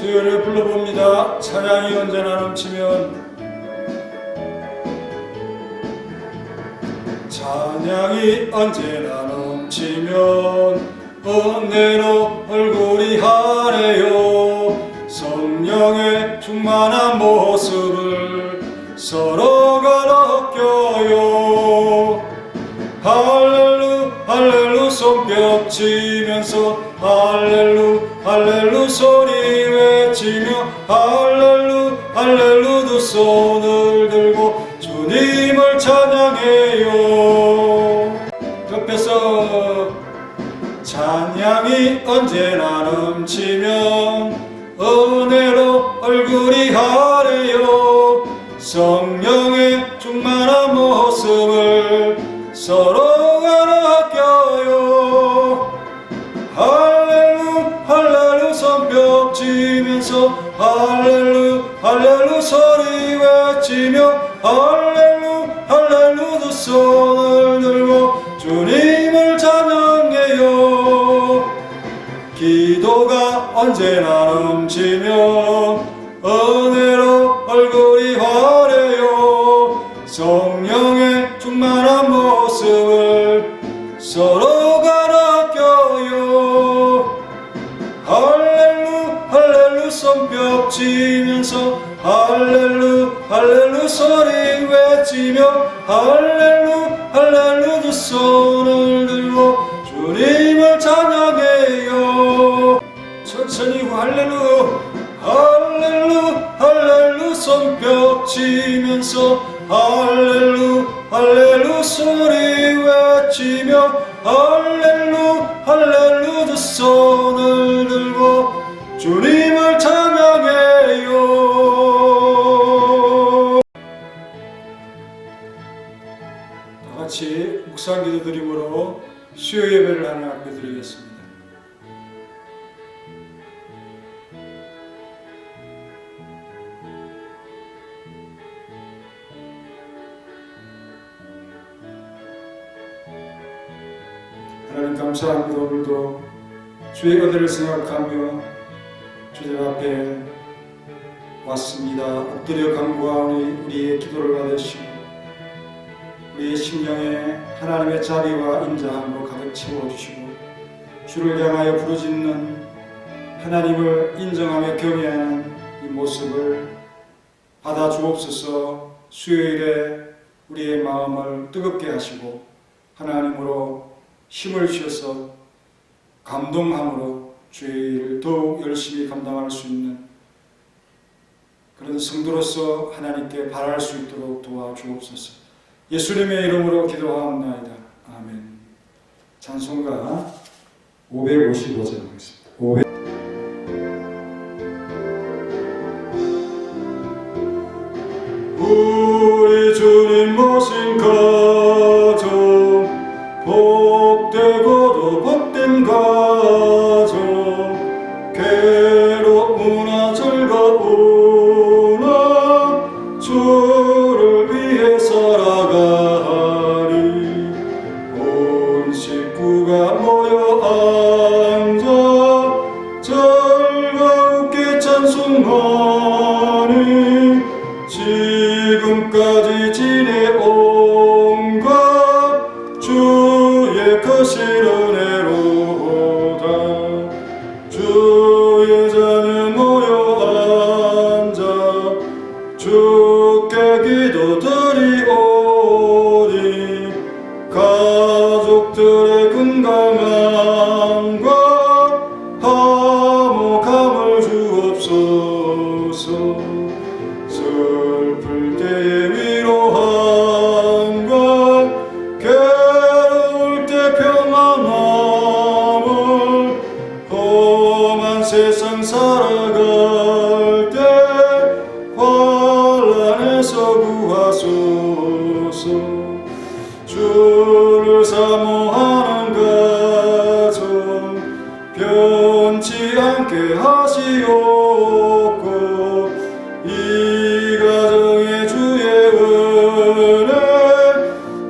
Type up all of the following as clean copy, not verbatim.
수요일에 불러봅니다. 찬양이 언제나 넘치면, 찬양이 언제나 넘치면 은혜로 얼굴이 하래요. 성령의 충만한 모습을 서로가 느껴요. 할렐루 할렐루 손뼉 치면서 할렐루 할렐루 소리 외치며 할렐루 할렐루 두 손을 들고 주님을 찬양해요. 덮여서 찬양이 언제나 넘치면 은혜로 얼굴이 하래요. 성령의 충만한 모습을 서로가 느껴요. 할렐루 할렐루 손뼉 치면서 할렐루 할렐루 소리 외치며 할렐루 할렐루 두 손을 들고 주님을 찬양해요. 기도가 언제나 넘치면 은혜로 얼굴이 화려요. 성령의 충만한 모습을 서로가 느껴요. 할렐루 할렐루 손뼉 치면서 할렐루 할렐루 소리 외치며 할렐루 할렐루 두 손을 들고 주님을 찬양해요. 천천히 할렐루 할렐루 할렐루 손뼉 치면서 할렐루 할렐루 소리 외치며 할렐루 할렐루 두 손을 들고 주님을 찬양해요. 다같이 묵상 기도 드림으로 수요 예배를 하나님께 드리겠습니다. 하나님 감사합니다. 오늘도 주의 은혜를 생각하며 주님 앞에 왔습니다. 엎드려 간구하오니 우리의 기도를 받으시고 우리의 심령에 하나님의 자비와 인자함으로 가득 채워주시고 주를 향하여 부르짖는 하나님을 인정하며 경외하는 이 모습을 받아 주옵소서. 수요일에 우리의 마음을 뜨겁게 하시고 하나님으로 힘을 주셔서 감동함으로 주의 일을 더욱 열심히 감당할 수 있는 그런 성도로서 하나님께 바랄 수 있도록 도와주옵소서. 예수님의 이름으로 기도하옵나이다. 아멘. 찬송가 555절 하겠습니다. 우리 주님 모신 가정, 복되고도 복된 가정, 괴로우나 즐거우나 주를 위해 살아가리. 온 식구가 모여 앉아 즐겁게 찬송하니 지금까지 지내온 것 주의 크신 은혜로다. 주의 자녀 모여 앉아 주께 기도드리오니 가족들의 건강함과 화목함을 주옵소서. 슬플 때의 위로함과 괴로울 때 평안함을 험한 세상 살아갈 때 환난에서 구하소서. 주를 사모하는 가정 변치 않게 하시옵고 이 가정에 주의 은혜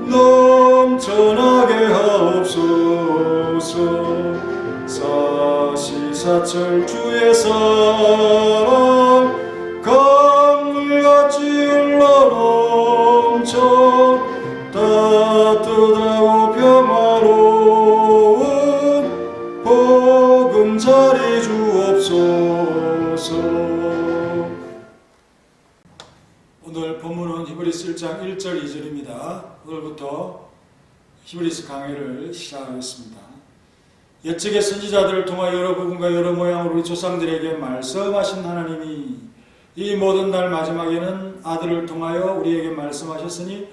넘쳐나게 하옵소서. 사시 사철 주의 사랑 강물같이 흘러넘쳐 따뜻하고 평화로운 보금자리 주옵소서. 오늘 본문은 히브리서 1장 1절 2절입니다. 오늘부터 히브리서 강의를 시작하겠습니다. 옛적의 선지자들을 통하여 여러 부분과 여러 모양으로 우리 조상들에게 말씀하신 하나님이 이 모든 날 마지막에는 아들을 통하여 우리에게 말씀하셨으니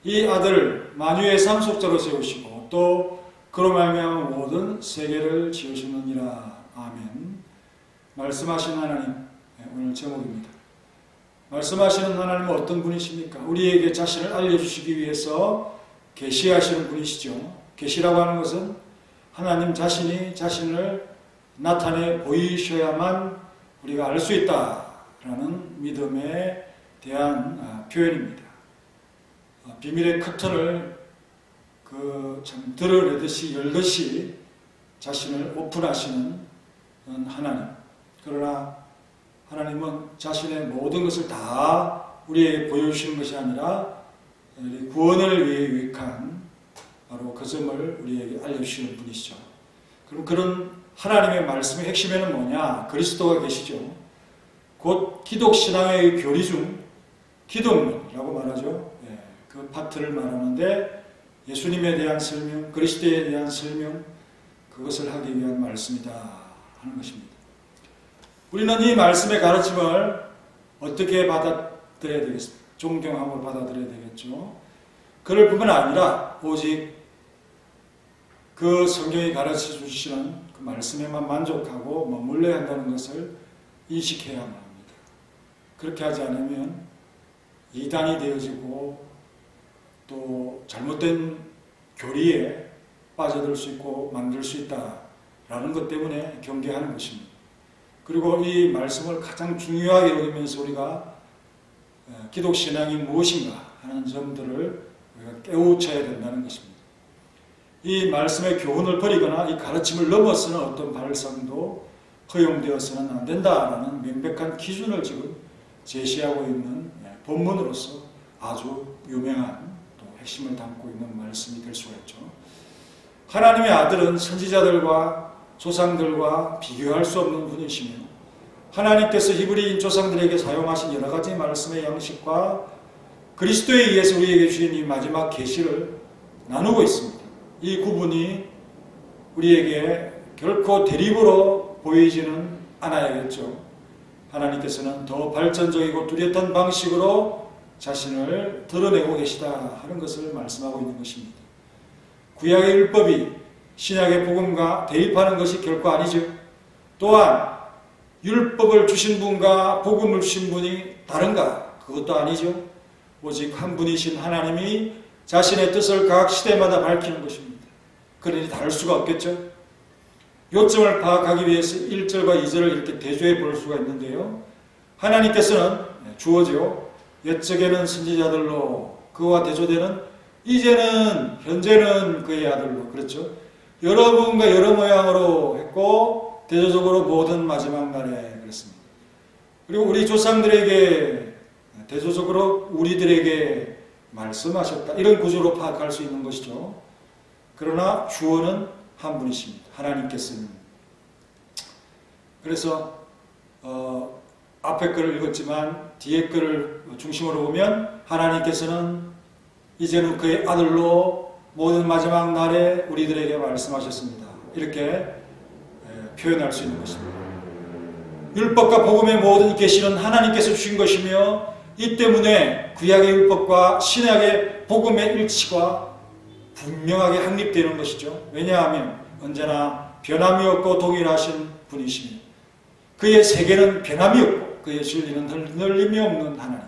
이 아들을 만유의 상속자로 세우시고 또 그로 말미암아 모든 세계를 지으시느니라. 아멘. 말씀하신 하나님, 오늘 제목입니다. 말씀하시는 하나님은 어떤 분이십니까? 우리에게 자신을 알려주시기 위해서 계시하시는 분이시죠. 계시라고 하는 것은 하나님 자신이 자신을 나타내 보이셔야만 우리가 알 수 있다라는 믿음에 대한 표현입니다. 비밀의 커튼을 참 드러내듯이 열듯이 자신을 오픈하시는 하나님. 그러나 하나님은 자신의 모든 것을 다 우리에게 보여주시는 것이 아니라 구원을 위해 유익한 바로 그 점을 우리에게 알려주시는 분이시죠. 그럼 그런 하나님의 말씀의 핵심에는 뭐냐? 그리스도가 계시죠. 곧 기독신앙의 교리 중 기독론이라고 말하죠. 그 파트를 말하는데 예수님에 대한 설명, 그리스도에 대한 설명, 그것을 하기 위한 말씀이다 하는 것입니다. 우리는 이 말씀의 가르침을 어떻게 받아들여야 되겠습니까? 존경함으로 받아들여야 되겠죠. 그럴 뿐만 아니라 오직 그 성경이 가르쳐 주시는 그 말씀에만 만족하고 머물러야 한다는 것을 인식해야만 합니다. 그렇게 하지 않으면 이단이 되어지고 또 잘못된 교리에 빠져들 수 있고 만들 수 있다라는 것 때문에 경계하는 것입니다. 그리고 이 말씀을 가장 중요하게 여기면서 우리가 기독신앙이 무엇인가 하는 점들을 우리가 깨우쳐야 된다는 것입니다. 이 말씀의 교훈을 버리거나 이 가르침을 넘어서는 어떤 발상도 허용되어서는 안 된다라는 명백한 기준을 지금 제시하고 있는 본문으로서 아주 유명한 또 핵심을 담고 있는 말씀이 될 수가 있죠. 하나님의 아들은 선지자들과 조상들과 비교할 수 없는 분이시며 하나님께서 히브리인 조상들에게 사용하신 여러 가지 말씀의 양식과 그리스도에 의해서 우리에게 주신 이 마지막 계시를 나누고 있습니다. 이 구분이 우리에게 결코 대립으로 보이지는 않아야겠죠. 하나님께서는 더 발전적이고 뚜렷한 방식으로 자신을 드러내고 계시다 하는 것을 말씀하고 있는 것입니다. 구약의 율법이 신약의 복음과 대립하는 것이 결코 아니죠. 또한 율법을 주신 분과 복음을 주신 분이 다른가? 그것도 아니죠. 오직 한 분이신 하나님이 자신의 뜻을 각 시대마다 밝히는 것입니다. 그러니 다를 수가 없겠죠. 요점을 파악하기 위해서 1절과 2절을 이렇게 대조해 볼 수가 있는데요. 하나님께서는 주어죠. 옛적에는 선지자들로 그와 대조되는 이제는 현재는 그의 아들로 그렇죠. 여러 부분과 여러 모양으로 했고 대조적으로 모든 마지막 날에 그랬습니다. 그리고 우리 조상들에게 대조적으로 우리들에게 말씀하셨다. 이런 구조로 파악할 수 있는 것이죠. 그러나 주어는 한 분이십니다. 하나님께서는. 그래서 앞에 글을 읽었지만 뒤에 글을 중심으로 보면 하나님께서는 이제는 그의 아들로 모든 마지막 날에 우리들에게 말씀하셨습니다. 이렇게 표현할 수 있는 것입니다. 율법과 복음의 모든 계시는 하나님께서 주신 것이며 이 때문에 구약의 율법과 신약의 복음의 일치가 분명하게 확립되는 것이죠. 왜냐하면 언제나 변함이 없고 동일하신 분이십니다. 그의 세계는 변함이 없고 그의 진리는 흔들림이 없는 하나님.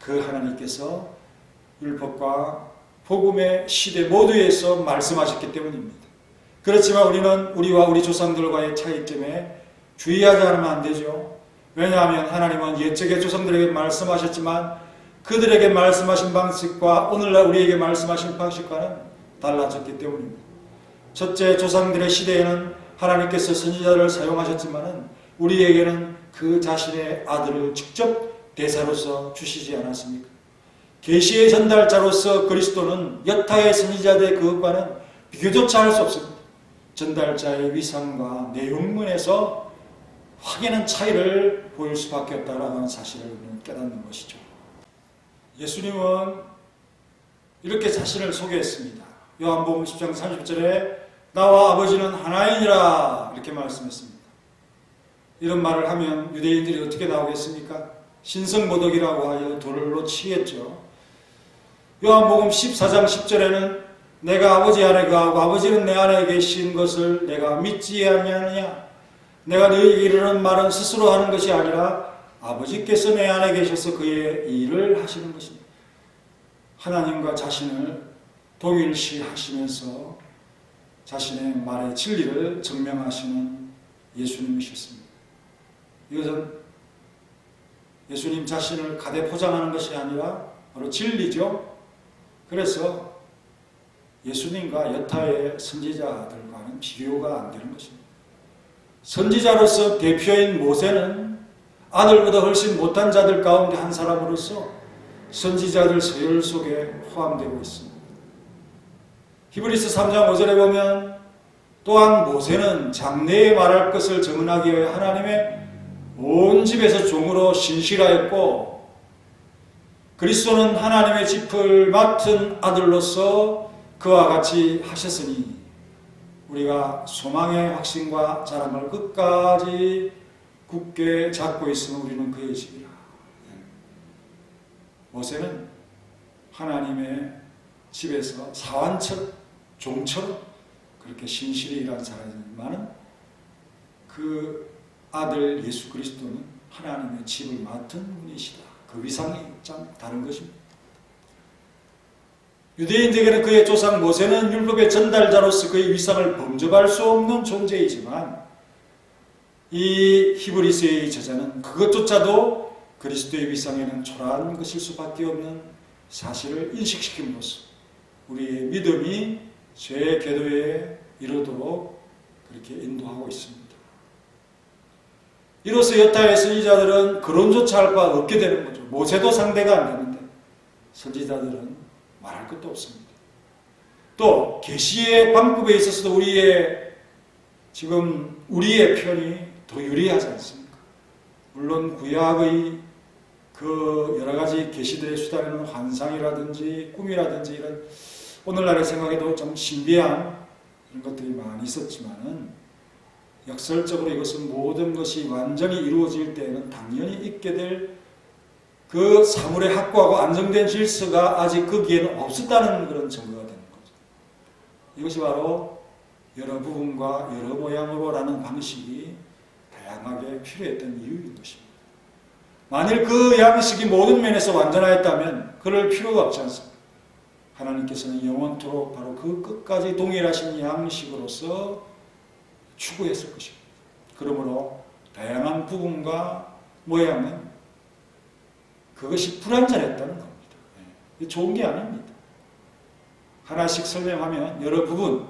그 하나님께서 율법과 복음의 시대 모두에서 말씀하셨기 때문입니다. 그렇지만 우리는 우리와 우리 조상들과의 차이점에 주의하지 않으면 안 되죠. 왜냐하면 하나님은 옛적의 조상들에게 말씀하셨지만 그들에게 말씀하신 방식과 오늘날 우리에게 말씀하신 방식과는 달라졌기 때문입니다. 첫째, 조상들의 시대에는 하나님께서 선지자를 사용하셨지만은 우리에게는 그 자신의 아들을 직접 대사로서 주시지 않았습니까? 계시의 전달자로서 그리스도는 여타의 선지자들의 그것과는 비교조차 할 수 없습니다. 전달자의 위상과 내용문에서 확연한 차이를 보일 수밖에 없다는 사실을 깨닫는 것이죠. 예수님은 이렇게 자신을 소개했습니다. 요한복음 10장 30절에 나와 아버지는 하나이니라 이렇게 말씀했습니다. 이런 말을 하면 유대인들이 어떻게 나오겠습니까? 신성모독이라고 하여 돌로 치겠죠. 요한복음 14장 10절에는 내가 아버지 안에 거하고 아버지는 내 안에 계신 것을 내가 믿지 아니하느냐? 내가 너희에게 이르는 말은 스스로 하는 것이 아니라 아버지께서 내 안에 계셔서 그의 일을 하시는 것입니다. 하나님과 자신을 동일시하시면서 자신의 말의 진리를 증명하시는 예수님이셨습니다. 이것은 예수님 자신을 가대 포장하는 것이 아니라 바로 진리죠. 그래서 예수님과 여타의 선지자들과는 비교가 안 되는 것입니다. 선지자로서 대표인 모세는 아들보다 훨씬 못한 자들 가운데 한 사람으로서 선지자들 서열 속에 포함되고 있습니다. 히브리서 3장 5절에 보면 또한 모세는 장래에 말할 것을 증언하기 위해 하나님의 온 집에서 종으로 신실하였고 그리스도는 하나님의 짚을 맡은 아들로서 그와 같이 하셨으니 우리가 소망의 확신과 자랑을 끝까지 굳게 잡고 있으면 우리는 그의 집이라. 모세는 하나님의 집에서 사환처럼 종처럼 그렇게 신실히 일한 사람이지만 그 아들 예수 그리스도는 하나님의 집을 맡은 분이시다. 그 위상이 참 다른 것입니다. 유대인들에게는 그의 조상 모세는 율법의 전달자로서 그의 위상을 범접할 수 없는 존재이지만 이 히브리서의 저자는 그것조차도 그리스도의 위상에는 초라한 것일 수밖에 없는 사실을 인식시킴으로써 우리의 믿음이 죄의 궤도에 이르도록 그렇게 인도하고 있습니다. 이로써 여타의 선지자들은 거론조차 할 바 없게 되는 거죠. 모세도 상대가 안 되는데 선지자들은 말할 것도 없습니다. 또 계시의 방법에 있어서도 우리의 편이 더 유리하지 않습니까? 물론 구약의 그 여러 가지 계시들의 수단에는 환상이라든지 꿈이라든지 이런 오늘날의 생각에도 좀 신비한 이런 것들이 많이 있었지만은 역설적으로 이것은 모든 것이 완전히 이루어질 때에는 당연히 있게 될 그 사물의 확고하고 안정된 질서가 아직 거기에는 없었다는 그런 증거가 되는 거죠. 이것이 바로 여러 부분과 여러 모양으로라는 방식이 다양하게 필요했던 이유인 것입니다. 만일 그 양식이 모든 면에서 완전하였다면 그럴 필요가 없지 않습니까? 하나님께서는 영원토록 바로 그 끝까지 동일하신 양식으로서 추구했을 것입니다. 그러므로 다양한 부분과 모양은 그것이 불완전했다는 겁니다. 좋은 게 아닙니다. 하나씩 설명하면 여러 부분,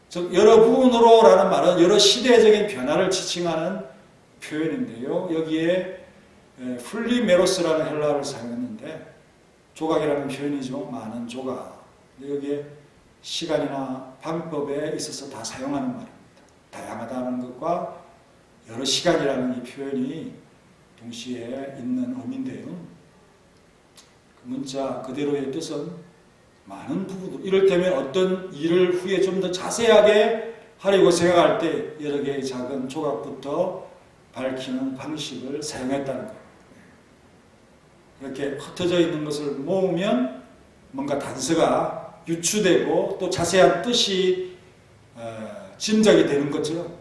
즉 여러 부분으로라는 말은 여러 시대적인 변화를 지칭하는 표현인데요. 여기에 플리메로스라는 헬라어를 사용했는데 조각이라는 표현이죠. 많은 조각. 여기에 시간이나 방법에 있어서 다 사용하는 말입니다. 다양하다는 것과 여러 시간이라는 이 표현이 동시에 있는 의미인데요. 그 문자 그대로의 뜻은 많은 부분으로 이를테면 어떤 일을 후에 좀 더 자세하게 하려고 생각할 때 여러 개의 작은 조각부터 밝히는 방식을 사용했다는 것. 이렇게 흩어져 있는 것을 모으면 뭔가 단서가 유추되고 또 자세한 뜻이 짐작이 되는 것처럼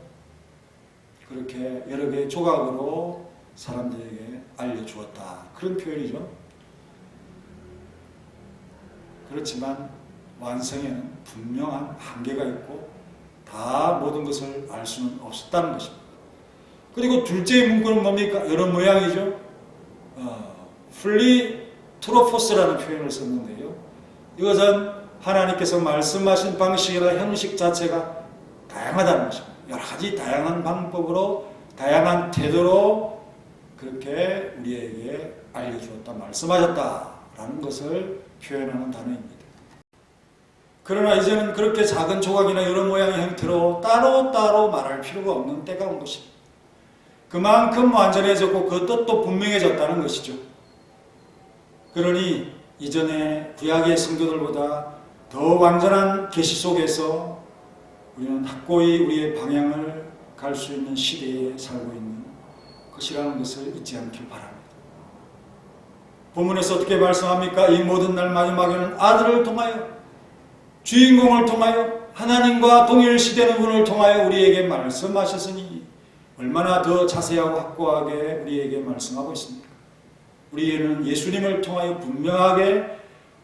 그렇게 여러 개의 조각으로 사람들에게 알려주었다. 그런 표현이죠. 그렇지만 완성에는 분명한 한계가 있고 다 모든 것을 알 수는 없었다는 것입니다. 그리고 둘째의 문구는 뭡니까? 여러 모양이죠. 플리트로포스라는 표현을 썼는데요. 이것은 하나님께서 말씀하신 방식이나 형식 자체가 다양하다는 것입니다. 여러 가지 다양한 방법으로 다양한 태도로 그렇게 우리에게 알려주었다, 말씀하셨다라는 것을 표현하는 단어입니다. 그러나 이제는 그렇게 작은 조각이나 여러 모양의 형태로 따로따로 말할 필요가 없는 때가 온 것입니다. 그만큼 완전해졌고 그 뜻도 분명해졌다는 것이죠. 그러니 이전에 구약의 성도들보다 더 완전한 계시 속에서 우리는 확고히 우리의 방향을 갈 수 있는 시대에 살고 있는 것이라는 것을 잊지 않길 바랍니다. 본문에서 어떻게 말씀합니까? 이 모든 날 마지막에는 아들을 통하여, 주인공을 통하여, 하나님과 동일시되는 분을 통하여 우리에게 말씀하셨으니 얼마나 더 자세하고 확고하게 우리에게 말씀하고 있습니까? 우리에게는 예수님을 통하여 분명하게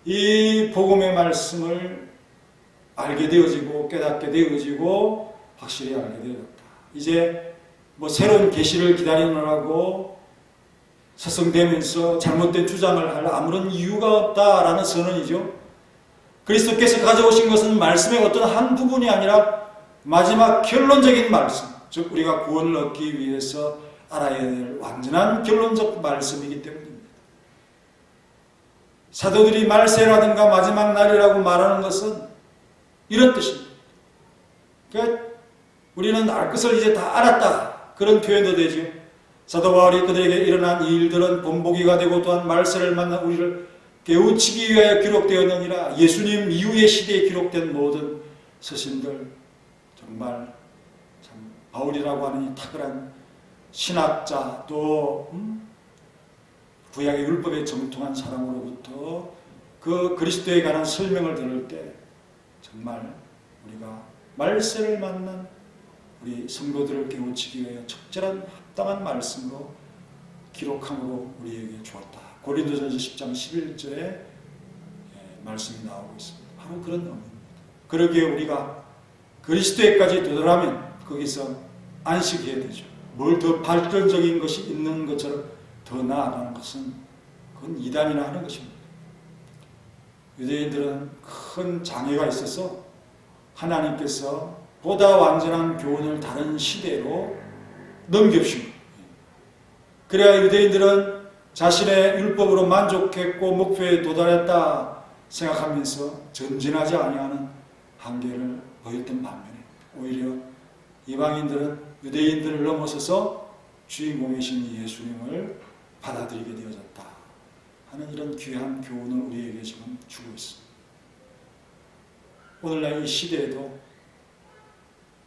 이 복음의 말씀을 알게 되어지고 깨닫게 되어지고 확실히 알게 되었다. 이제 새로운 계시를 기다리느라고 서성대면서 잘못된 주장을 할 아무런 이유가 없다라는 선언이죠. 그리스도께서 가져오신 것은 말씀의 어떤 한 부분이 아니라 마지막 결론적인 말씀, 즉 우리가 구원을 얻기 위해서 알아야 될 완전한 결론적 말씀이기 때문입니다. 사도들이 말세라든가 마지막 날이라고 말하는 것은 이런 뜻입니다. 그러니까 우리는 알 것을 이제 다 알았다, 그런 표현도 되죠. 사도 바울이 그들에게 일어난 이 일들은 본보기가 되고 또한 말세를 만난 우리를 깨우치기 위하여 기록되었느니라. 예수님 이후의 시대에 기록된 모든 서신들, 정말 참 바울이라고 하는 이 탁월한 신학자, 또 구약의 율법에 정통한 사람으로부터 그 그리스도에 관한 설명을 들을 때 정말 우리가 말세를 만난 우리 성도들을 깨우치기 위하여 적절한 합당한 말씀으로 기록함으로 우리에게 주었다. 고린도전서 10장 11절에 말씀이 나오고 있습니다. 바로 그런 의미입니다. 그러기에 우리가 그리스도에까지 도달하면 거기서 안식해야 되죠. 뭘 더 발전적인 것이 있는 것처럼 더 나아가는 것은 그건 이단이나 하는 것입니다. 유대인들은 큰 장애가 있어서 하나님께서 보다 완전한 교훈을 다른 시대로 넘겨주신 거예요. 그래야 유대인들은 자신의 율법으로 만족했고 목표에 도달했다 생각하면서 전진하지 아니하는 한계를 보였던 반면에 오히려 이방인들은 유대인들을 넘어서서 주인공이신 예수님을 받아들이게 되어졌다 하는 이런 귀한 교훈을 우리에게 지금 주고 있습니다. 오늘날 이 시대에도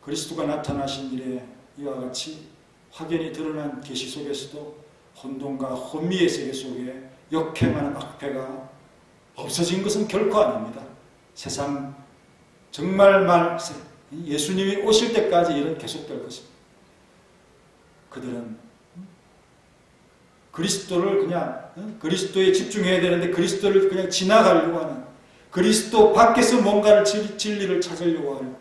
그리스도가 나타나신 일에 이와 같이 확연히 드러난 계시 속에서도 혼돈과 혼미의 세계 속에 역행하는 악패가 없어진 것은 결코 아닙니다. 세상 정말 말세, 예수님이 오실 때까지 일은 계속될 것입니다. 그들은 그리스도를 그냥 그리스도에 집중해야 되는데 그리스도를 그냥 지나가려고 하는, 그리스도 밖에서 뭔가를 진리를 찾으려고 하는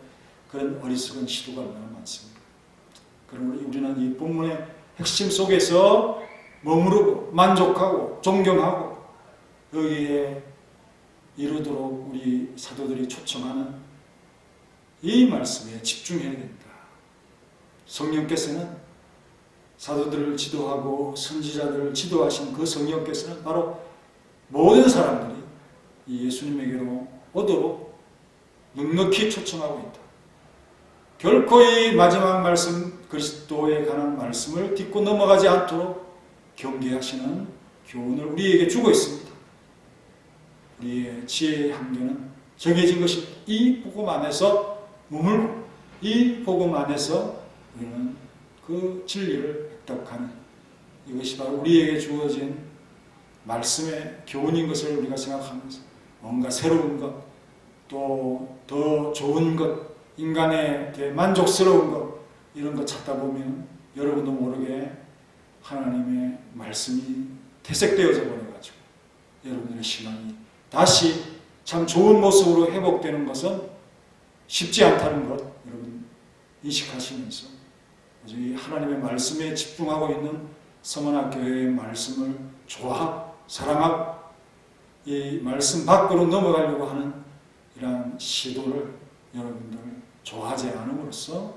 그런 어리석은 시도가 얼마나 많습니다. 그러므로 우리는 이 본문의 핵심 속에서 머무르고 만족하고 존경하고 여기에 이루도록 우리 사도들이 초청하는 이 말씀에 집중해야 된다. 성령께서는 사도들을 지도하고 선지자들을 지도하신 그 성령께서는 바로 모든 사람들이 이 예수님에게로 오도록 넉넉히 초청하고 있다. 결코 이 마지막 말씀, 그리스도에 관한 말씀을 딛고 넘어가지 않도록 경계하시는 교훈을 우리에게 주고 있습니다. 우리의 지혜의 한계는 정해진 것입니다. 이 복음 안에서 머물고 이 복음 안에서 우리는 그 진리를 획득하는, 이것이 바로 우리에게 주어진 말씀의 교훈인 것을 우리가 생각하면서 뭔가 새로운 것, 또 더 좋은 것, 인간에게 만족스러운 것, 이런 것 찾다 보면 여러분도 모르게 하나님의 말씀이 퇴색되어져 버려가지고 여러분들의 신앙이 다시 참 좋은 모습으로 회복되는 것은 쉽지 않다는 것 여러분 인식하시면서 이 하나님의 말씀에 집중하고 있는 서문학교회의 말씀을 좋아하고 사랑하고 이 말씀 밖으로 넘어가려고 하는 이러한 시도를 여러분들 좋아하지 않음으로써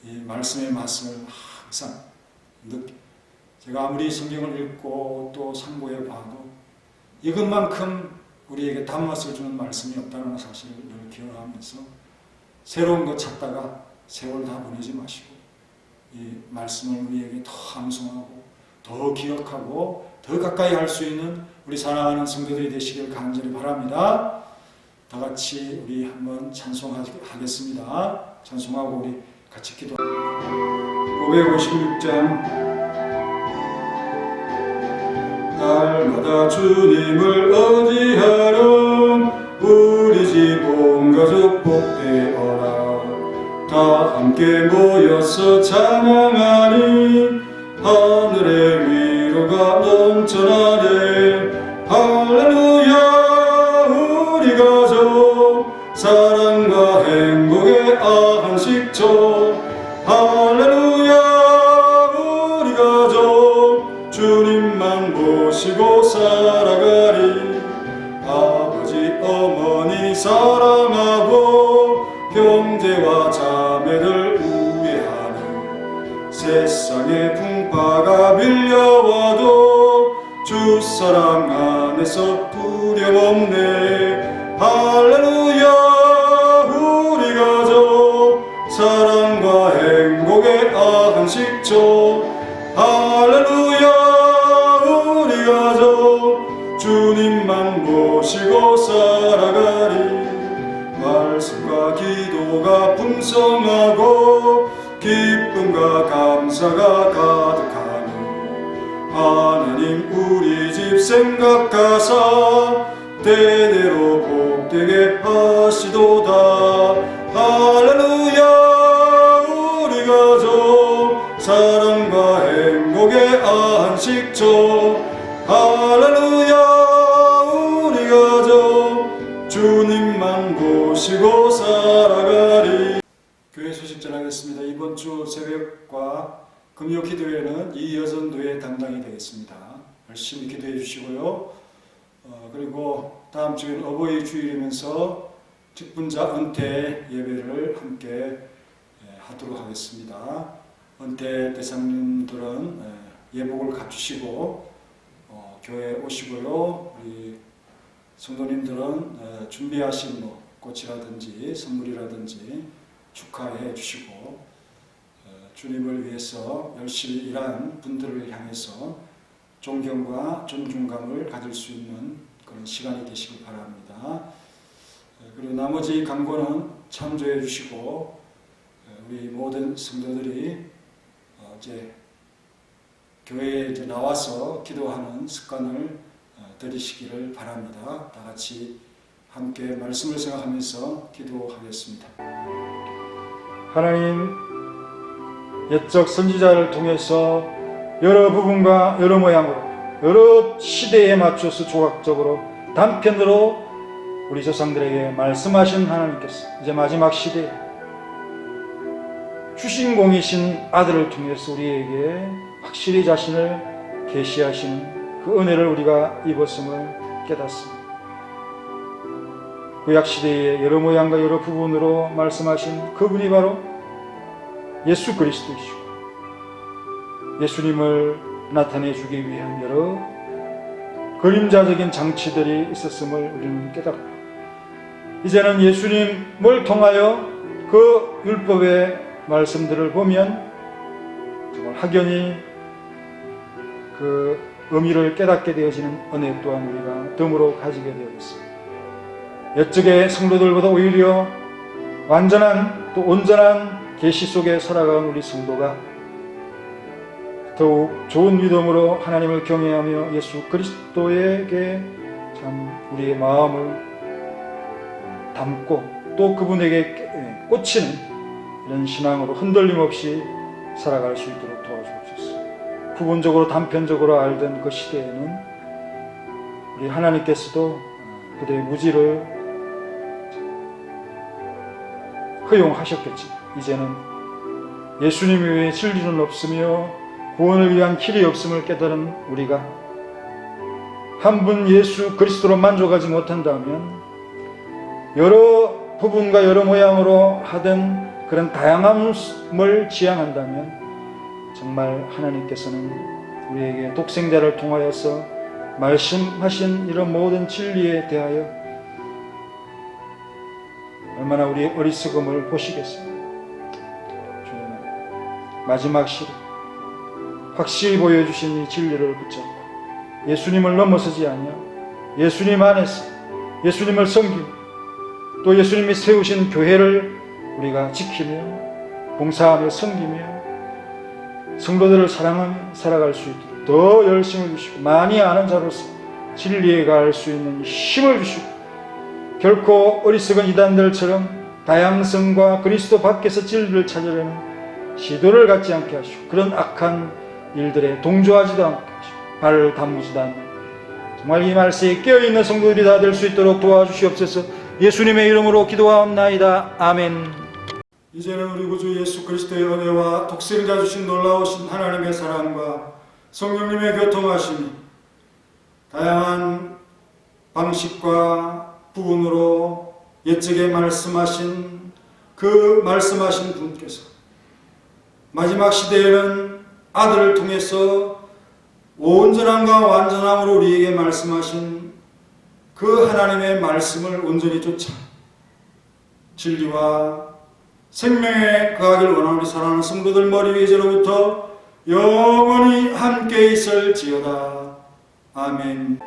이 말씀의 맛을 항상 제가 아무리 성경을 읽고 또 상고해 봐도 이것만큼 우리에게 단맛을 주는 말씀이 없다는 사실을 늘 기억하면서 새로운 것 찾다가 세월 다 보내지 마시고 이 말씀을 우리에게 더 암송하고 더 기억하고 더 가까이 할 수 있는 우리 사랑하는 성도들이 되시길 간절히 바랍니다. 다 같이 우리 한번 찬송하겠습니다. 찬송하고 우리 같이 기도. 556장. 날마다 주님을 의지하렴. 우리 집 온 가족 복되어라. 다 함께 모여서 찬양하니 하늘의 위로가 넘쳐나네. 할렐루야. 우리 가족 사랑과 행복의 안식처. 할렐루야. 우리 가족 주님만 모시고 살아가리. 아버지 어머니 사랑하고 형제와 자매들 우애하는 세상의 풍파가 밀려와도 주 사랑 안에서 두려움 없네. 할렐루야. 우리 가족 사랑과 행복의 안식처. 할렐루야. 우리 가족 주님만 모시고 살아가리. 말씀과 기도가 풍성하고 기쁨과 감사가 가득하니 하나님 우리 집 생각하사 대대로 복되게 하시도다. 할렐루야. 우리 가족 사랑과 행복의 안식처. 할렐루야. 우리 가족 주님만 모시고 살아가리. 교회 소식 전하겠습니다. 이번 주 새벽과 금요 기도회는 이여전도회 담당이 되겠습니다. 열심히 기도해 주시고요. 그리고 다음 주에는 어버이 주일이면서 직분자 은퇴 예배를 함께 하도록 하겠습니다. 은퇴 대상님들은 예복을 갖추시고 교회에 오시고요. 우리 성도님들은 준비하신 꽃이라든지 선물이라든지 축하해 주시고 주님을 위해서 열심히 일한 분들을 향해서 존경과 존중감을 가질 수 있는 그런 시간이 되시길 바랍니다. 그리고 나머지 강고는 참조해 주시고 우리 모든 성도들이 이제 교회에 이제 나와서 기도하는 습관을 들이시기를 바랍니다. 다 같이 함께 말씀을 생각하면서 기도하겠습니다. 하나님, 옛적 선지자를 통해서 여러 부분과 여러 모양으로 여러 시대에 맞춰서 조각적으로 단편으로 우리 조상들에게 말씀하신 하나님께서 이제 마지막 시대에 주신공이신 아들을 통해서 우리에게 확실히 자신을 계시하시는 그 은혜를 우리가 입었음을 깨닫습니다. 구약시대의 여러 모양과 여러 부분으로 말씀하신 그분이 바로 예수 그리스도이시고 예수님을 나타내 주기 위한 여러 그림자적인 장치들이 있었음을 우리는 깨닫고 이제는 예수님을 통하여 그 율법의 말씀들을 보면 정말 확연히 그 의미를 깨닫게 되어지는 은혜 또한 우리가 덤으로 가지게 되었습니다. 옛적의 성도들보다 오히려 완전한 또 온전한 계시 속에 살아가는 우리 성도가 더욱 좋은 믿음으로 하나님을 경외하며 예수 그리스도에게 참 우리의 마음을 담고 또 그분에게 꽂히는 이런 신앙으로 흔들림 없이 살아갈 수 있도록 도와주옵소서. 부분적으로 단편적으로 알던 그 시대에는 우리 하나님께서도 그들의 무지를 허용하셨겠지. 이제는 예수님 외에 진리는 없으며 구원을 위한 길이 없음을 깨달은 우리가 한 분 예수 그리스도로 만족하지 못한다면 여러 부분과 여러 모양으로 하던 그런 다양함을 지향한다면 정말 하나님께서는 우리에게 독생자를 통하여서 말씀하신 이런 모든 진리에 대하여 얼마나 우리의 어리석음을 보시겠습니까? 주님, 마지막 시를 확실히 보여주신 이 진리를 붙잡고 예수님을 넘어서지 아니하고 예수님 안에서 예수님을 섬기고 또 예수님이 세우신 교회를 우리가 지키며 봉사하며 섬기며 성도들을 사랑하며 살아갈 수 있도록 더 열심을 주시고 많이 아는 자로서 진리에 갈 수 있는 힘을 주시고 결코 어리석은 이단들처럼 다양성과 그리스도 밖에서 진리를 찾으려는 시도를 갖지 않게 하시고 그런 악한 일들에 동조하지도 않게 하시고 발을 담그지도 않는 정말 이 말씀에 깨어있는 성도들이 다 될 수 있도록 도와주시옵소서. 예수님의 이름으로 기도하옵나이다. 아멘. 이제는 우리 구주 예수 그리스도의 은혜와 독생자 주신 놀라우신 하나님의 사랑과 성령님의 교통하심이 다양한 방식과 부분으로 옛적에 말씀하신 그 말씀하신 분께서 마지막 시대에는 아들을 통해서 온전함과 완전함으로 우리에게 말씀하신 그 하나님의 말씀을 온전히 쫓아 진리와 생명에 거하기를 원하는 우리 사랑하는 성도들 머리 위에 이제로부터 영원히 함께 있을지어다. 아멘.